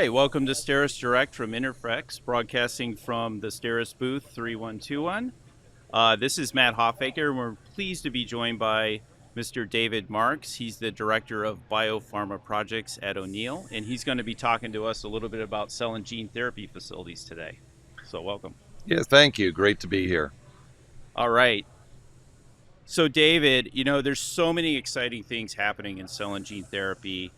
right, welcome to STERIS Direct from Interflex, broadcasting from the STERIS booth 3121. This is Matt Hofacre, and we're pleased to be joined by Mr. David Marks. He's the Director of Biopharma Projects at O'Neill, and he's going to be talking to us a little bit about cell and gene therapy facilities today. So welcome. Yeah, thank you. Great to be here. All right. So David, there's so many exciting things happening in cell and gene therapy,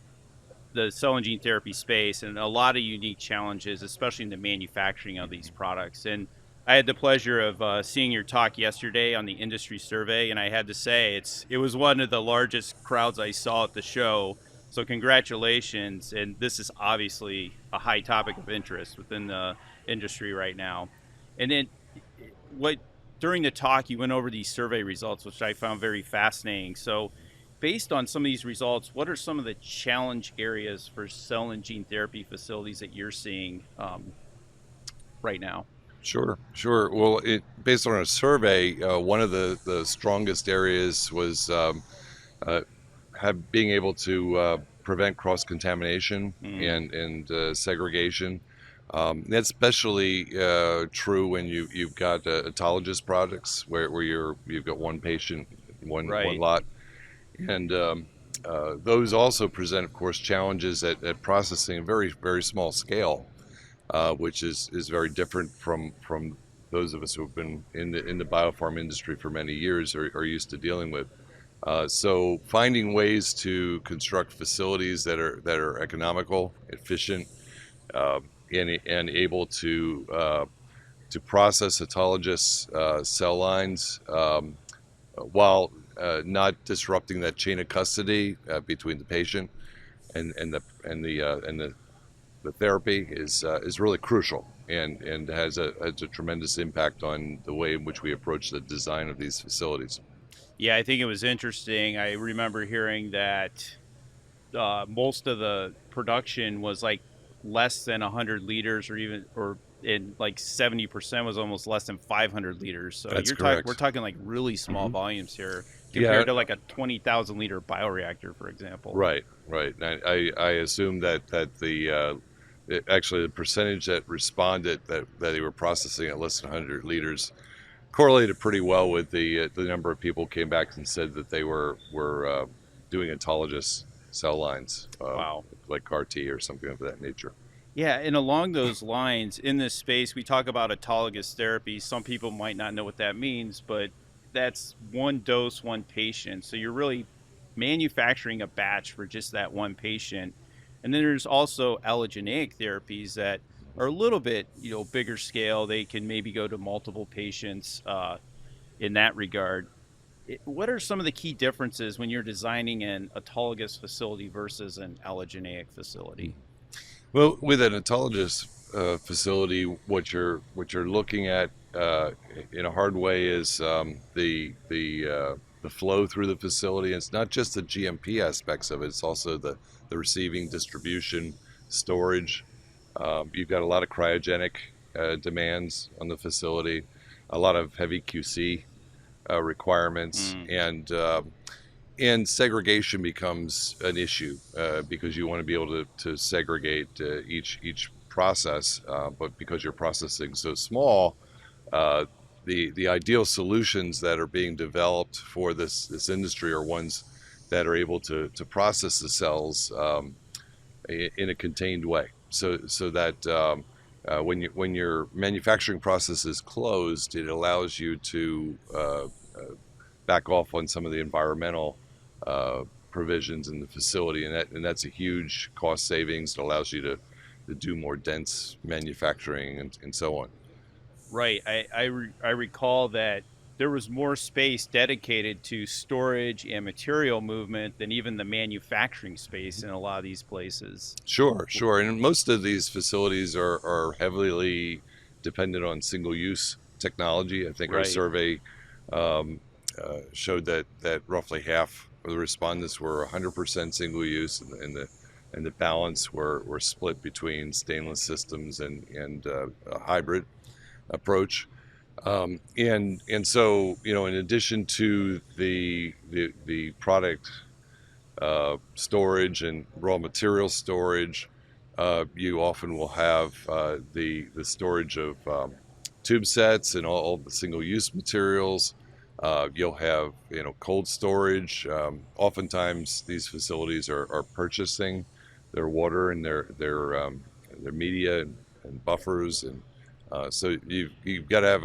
the cell and gene therapy space, and a lot of unique challenges, especially in the manufacturing of these products. And I had the pleasure of seeing your talk yesterday on the industry survey, and I had to say it was one of the largest crowds I saw at the show. So congratulations, and this is obviously a high topic of interest within the industry right now. And then what during the talk you went over these survey results, which I found very fascinating. So based on some of these results, what are some of the challenge areas for cell and gene therapy facilities that you're seeing right now? Sure. Well, based on a survey, one of the strongest areas was being able to prevent cross-contamination and segregation. That's especially true when you've got autologous products where you've got one patient, one lot. And those also present, of course, challenges at processing a very, very small scale, which is very different from those of us who have been in the biopharm industry for many years or are used to dealing with. So finding ways to construct facilities that are economical, efficient, and able to process autologous cell lines while not disrupting that chain of custody between the patient and the therapy is really crucial and has a tremendous impact on the way in which we approach the design of these facilities. Yeah, I think it was interesting. I remember hearing that most of the production was like less than 100 liters, and like 70% was almost less than 500 liters. So That's correct. We're talking like really small volumes here compared to like a 20,000 liter bioreactor, for example. Right. And I assume that actually the percentage that responded that they were processing at less than 100 liters correlated pretty well with the number of people came back and said that they were doing autologous cell lines, Wow. like CAR T or something of that nature. Yeah, and along those lines, in this space, we talk about autologous therapy. Some people might not know what that means, but that's one dose, one patient. So you're really manufacturing a batch for just that one patient. And then there's also allogeneic therapies that are a little bit, bigger scale. They can maybe go to multiple patients in that regard. What are some of the key differences when you're designing an autologous facility versus an allogeneic facility? Well, with an autologous facility, what you're looking at in a hard way is the flow through the facility. It's not just the GMP aspects of it; it's also the receiving, distribution, storage. You've got a lot of cryogenic demands on the facility, a lot of heavy QC requirements, and segregation becomes an issue because you want to be able to segregate each process, but because you're processing so small, the ideal solutions that are being developed for this industry are ones that are able to process the cells in a contained way, so that when your manufacturing process is closed, it allows you to back off on some of the environmental provisions in the facility, and that's a huge cost savings. It allows you to do more dense manufacturing and so on. Right. I recall that there was more space dedicated to storage and material movement than even the manufacturing space in a lot of these places. Sure. And most of these facilities are heavily dependent on single-use technology. I think our survey showed that roughly half of the respondents were 100% single-use, and the balance were split between stainless systems and a hybrid approach. And so, in addition to the product storage and raw material storage, you often will have the storage of tube sets and all the single-use materials. You'll have cold storage. Oftentimes, these facilities are purchasing their water and their media and buffers, and so you've got to have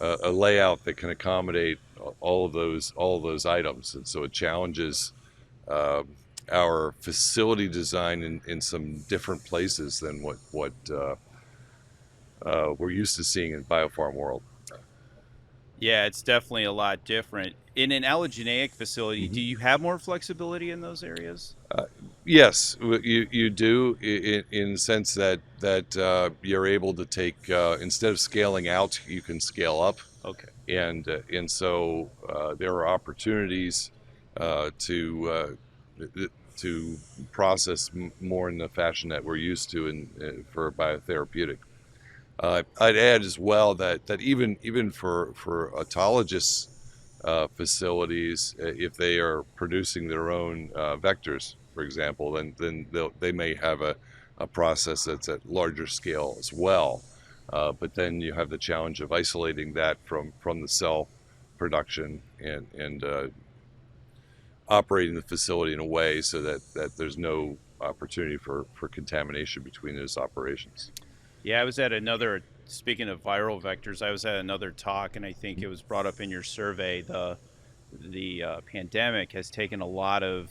a layout that can accommodate all of those items, and so it challenges uh, our facility design in some different places than what we're used to seeing in biopharm world. Yeah, it's definitely a lot different. In an allogeneic facility, Mm-hmm. do you have more flexibility in those areas? Yes, you do in the sense that you're able to take instead of scaling out, you can scale up, Okay. and so there are opportunities to process more in the fashion that we're used to for biotherapeutic. I'd add as well that even for autologous facilities, if they are producing their own vectors, for example, then they may have a process that's at larger scale as well. But then you have the challenge of isolating that from the cell production and operating the facility in a way so that there's no opportunity for contamination between those operations. Yeah, I was at another, speaking of viral vectors, I was at another talk, and I think it was brought up in your survey. The pandemic has taken a lot of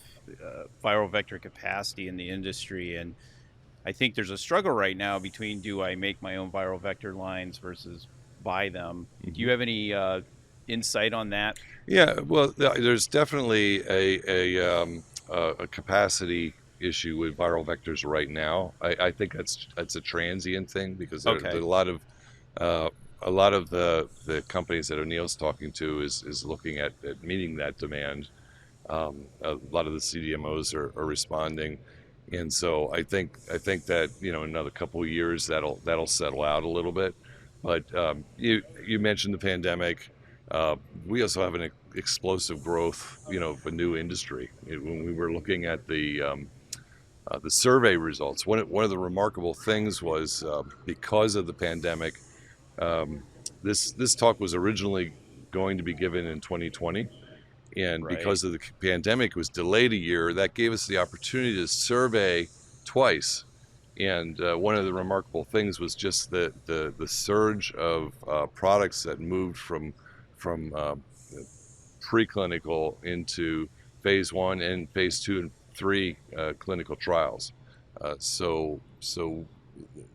viral vector capacity in the industry, and I think there's a struggle right now between, do I make my own viral vector lines versus buy them? Do Mm-hmm. you have any insight on that? Yeah, well, there's definitely a capacity issue with viral vectors right now. I think that's a transient thing because there are Okay. uh, a lot of the companies that O'Neill's talking to is looking at meeting that demand. A lot of the CDMOs are responding, and so I think that in another couple of years that'll settle out a little bit. But you mentioned the pandemic. We also have an explosive growth, of a new industry. When we were looking at the survey results, one of the remarkable things was because of the pandemic. Um, this talk was originally going to be given in 2020, and Right. because of the pandemic, it was delayed a year. That gave us the opportunity to survey twice. And one of the remarkable things was just the surge of products that moved from preclinical into phase 1 and phase 2 and 3 clinical trials. So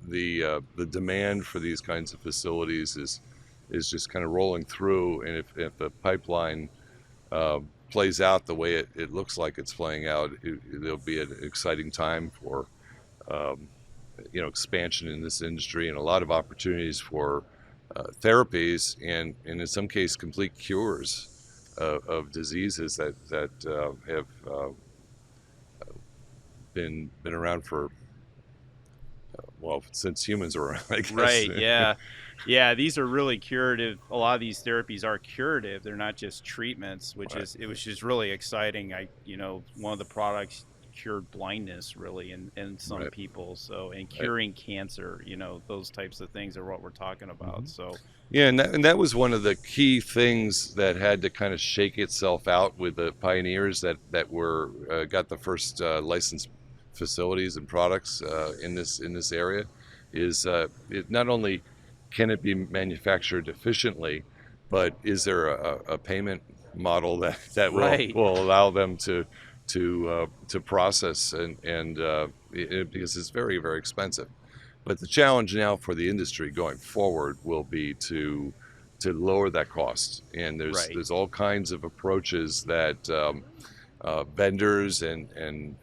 the demand for these kinds of facilities is just kind of rolling through, and if the pipeline uh, plays out the way it looks like it's playing out, there'll be an exciting time for um, expansion in this industry and a lot of opportunities for therapies and in some cases complete cures of diseases that have been around for well since humans were around, I guess. Right. Yeah. Yeah. These are really curative. A lot of these therapies are curative. They're not just treatments, Right. which is really exciting. One of the products cured blindness really in some Right. people. So, and Right. curing cancer, those types of things are what we're talking Mm-hmm. about. So, Yeah, and that was one of the key things that had to kind of shake itself out with the pioneers that were got the first licensed facilities and products in this area. Is it not only can it be manufactured efficiently, but is there a payment model that will right. will allow them to process because it's very very expensive. But the challenge now for the industry going forward will be to lower that cost. And there's Right. there's all kinds of approaches that vendors and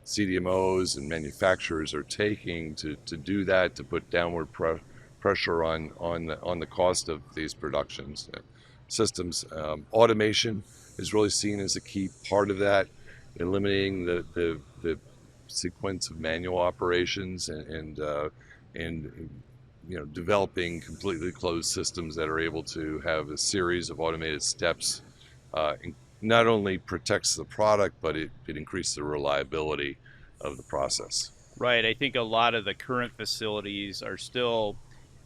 CDMOs and manufacturers are taking to do that, to put downward pressure on the cost of these productions systems. Automation is really seen as a key part of that, eliminating the sequence of manual operations and developing completely closed systems that are able to have a series of automated steps. Not only protects the product, but it increases the reliability of the process. Right. I think a lot of the current facilities are still,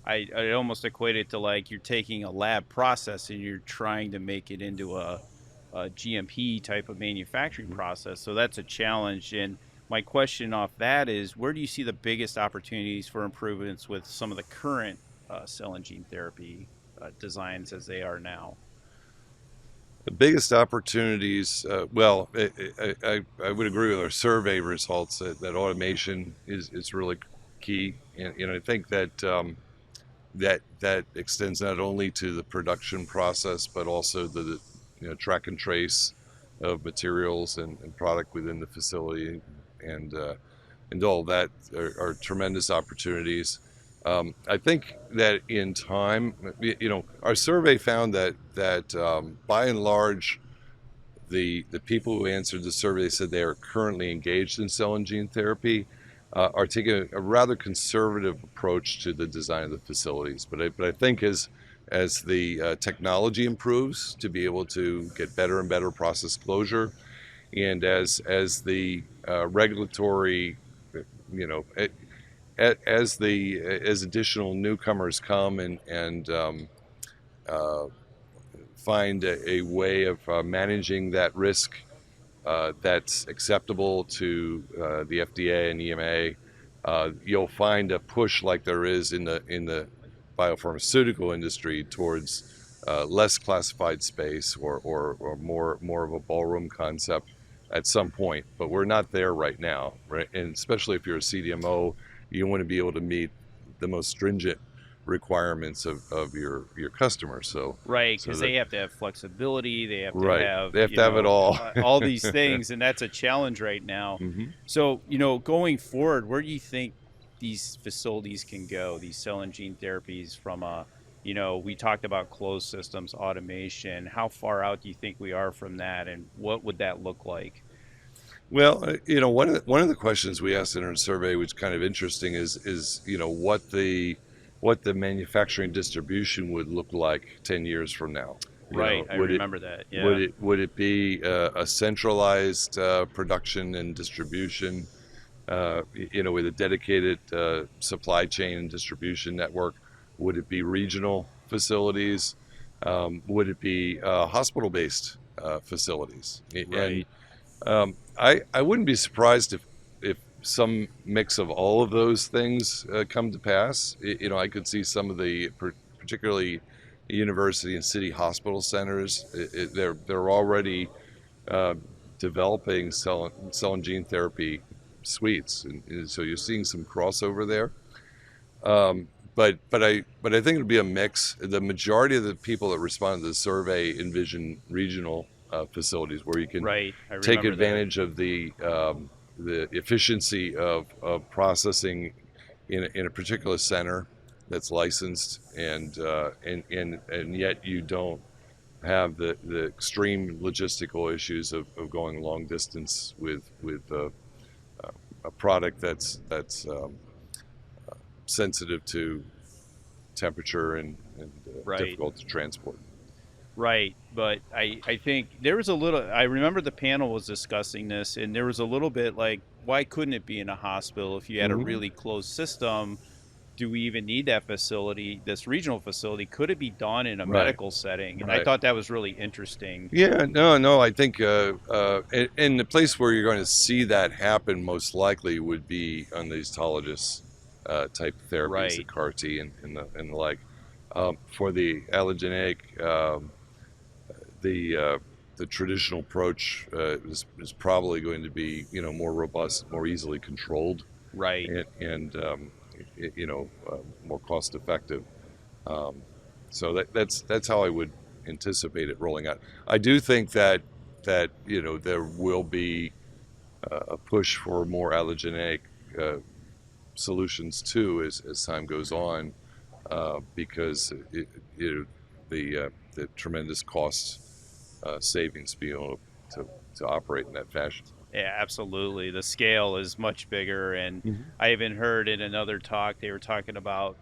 I almost equate it to like you're taking a lab process and you're trying to make it into a GMP type of manufacturing process. So that's a challenge. And my question off that is, where do you see the biggest opportunities for improvements with some of the current cell and gene therapy designs as they are now? The biggest opportunities, well, I would agree with our survey results that automation is really key. And I think that that extends not only to the production process, but also the track and trace of materials and product within the facility, and and all that are tremendous opportunities. I think that in time, our survey found that by and large, the people who answered the survey said they are currently engaged in cell and gene therapy, are taking a rather conservative approach to the design of the facilities. But I think as the technology improves to be able to get better and better process closure, and as the regulatory, you know, as additional newcomers come and uh, find a way of managing that risk that's acceptable to the FDA and EMA, you'll find a push like there is in the biopharmaceutical industry towards less classified space, or more of a ballroom concept at some point. But we're not there right now, right? And especially if you're a CDMO, you want to be able to meet the most stringent requirements of your customers. So Right, so because that they have to have flexibility. They have to right, have, they have to have it all. all these things, and that's a challenge right now. Hmm. So, going forward, where do you think these facilities can go? These cell and gene therapies from we talked about closed systems, automation. How far out do you think we are from that, and what would that look like? Well, one of the questions we asked in our survey, which is kind of interesting, is what the manufacturing distribution would look like 10 years from now. Right, I Would it remember that. Yeah. be a centralized production and distribution, with a dedicated supply chain and distribution network? Would it be regional facilities? Would it be hospital-based facilities? And Right. I wouldn't be surprised if some mix of all of those things come to pass. I could see some of the particularly university and city hospital centers. They're already uh, developing cell and gene therapy suites, and so you're seeing some crossover there. But I think it'll be a mix. The majority of the people that responded to the survey envision regional facilities where you can Right, I take remember that. advantage of the efficiency of processing in a particular center that's licensed, and yet you don't have the extreme logistical issues of going long distance with a product that's sensitive to temperature and Right. difficult to transport. Right, but I think there was a little. I remember the panel was discussing this, and there was a little bit like, why couldn't it be in a hospital if you had a Hmm. really closed system? Do we even need that facility, this regional facility? Could it be done in a Right, medical setting? And I right. thought that was really interesting. Yeah, no. I think and the place where you're going to see that happen most likely would be on these autologous type therapies, the Right, CAR T and the like. For the allogeneic, the traditional approach is probably going to be more robust, more easily controlled, right, and more cost effective. Um, so that's how I would anticipate it rolling out. I do think that there will be a push for more allogeneic uh, solutions too as time goes on, because the tremendous cost savings being able to operate in that fashion. yeah, absolutely. The scale is much bigger, and Hmm. I even heard in another talk they were talking about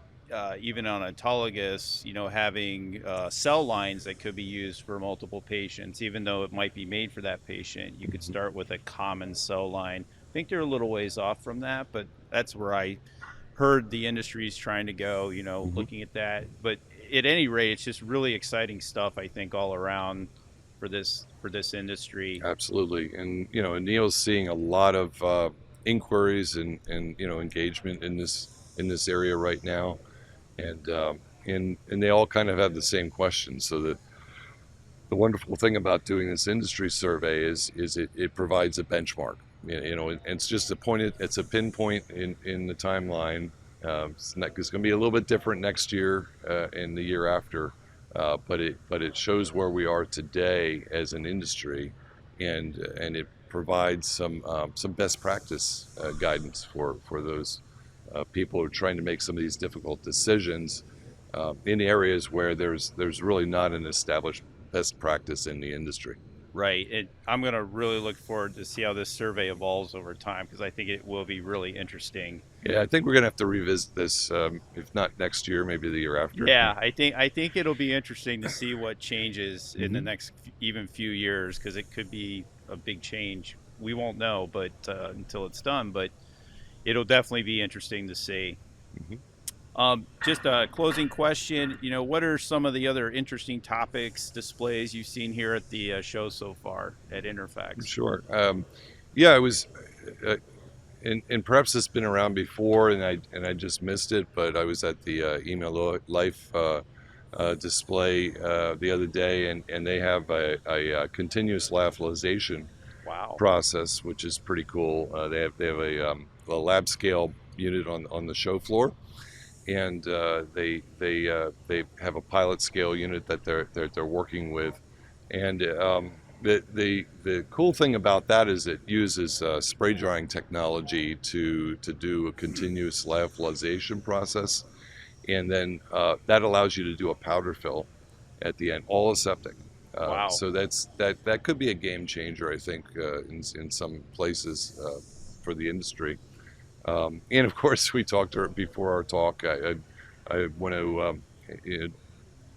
even on autologous, having cell lines that could be used for multiple patients, even though it might be made for that patient. You could Hmm. start with a common cell line. think they're a little ways off from that, but that's where I heard the industry is trying to go, Hmm. looking at that. But at any rate, it's just really exciting stuff, I think, all around for this industry. Absolutely, and and Neil's seeing a lot of inquiries and engagement in this area right now, and and they all kind of have the same questions. So that the wonderful thing about doing this industry survey is it provides a benchmark. And it's just it's a pinpoint in the timeline. It's going to be a little bit different next year and the year after, but it shows where we are today as an industry, and it provides some best practice guidance for those people who are trying to make some of these difficult decisions in areas where there's really not an established best practice in the industry. Right. And I'm going to really look forward to see how this survey evolves over time because I think it will be really interesting. Yeah, I think we're gonna have to revisit this, if not next year, maybe the year after. Yeah, I think it'll be interesting to see what changes in the Hmm. next even few years because it could be a big change. We won't know, but until it's done, but it'll definitely be interesting to see. Hmm. Just a closing question. What are some of the other interesting topics, displays you've seen here at the show so far at Interfax? Sure. Yeah, I was, uh, and perhaps it's been around before, and I just missed it. But I was at the Email Life display the other day, and they have a continuous lyophilization Wow. process, which is pretty cool. They have a lab scale unit on the show floor, and they have a pilot scale unit that they're working with, and the cool thing about that is it uses spray drying technology to do a continuous lyophilization process, and then that allows you to do a powder fill at the end, all aseptic. Wow. So that could be a game changer, I think, in some places for the industry. And of course, we talked before our talk. I want to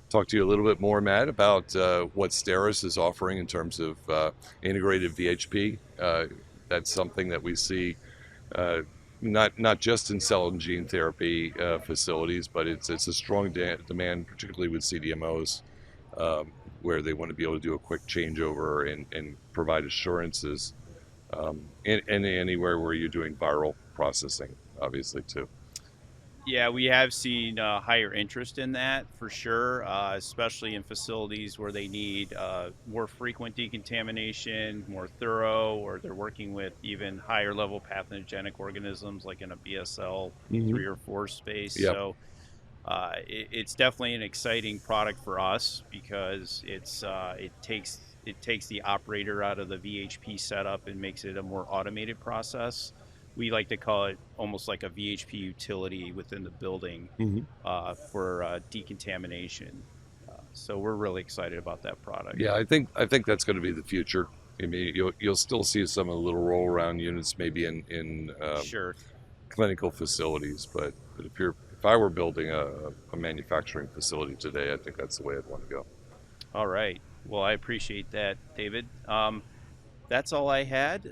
talk to you a little bit more, Matt, about what STERIS is offering in terms of integrated VHP. That's something that we see not just in cell and gene therapy facilities, but it's a strong demand, particularly with CDMOs, where they want to be able to do a quick changeover and provide assurances and anywhere where you're doing viral processing, obviously, too. Yeah, we have seen higher interest in that for sure, especially in facilities where they need more frequent decontamination, more thorough, or they're working with even higher level pathogenic organisms like in a BSL Hmm. 3 or 4 space. Yep. So it's definitely an exciting product for us because it takes the operator out of the VHP setup and makes it a more automated process. We like to call it almost like a VHP utility within the building Hmm. for decontamination. So we're really excited about that product. Yeah, I think that's going to be the future. I mean, you'll still see some of the little roll around units maybe in Sure. clinical facilities, but if I were building a manufacturing facility today, I think that's the way I'd want to go. All right. Well, I appreciate that, David. That's all I had.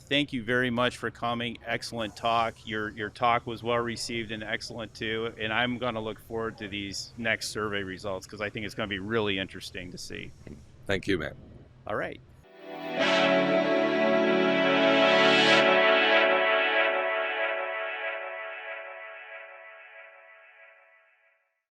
Thank you very much for coming. Excellent talk. Your talk was well received and excellent too. And I'm going to look forward to these next survey results because I think it's going to be really interesting to see. Thank you, man. All right.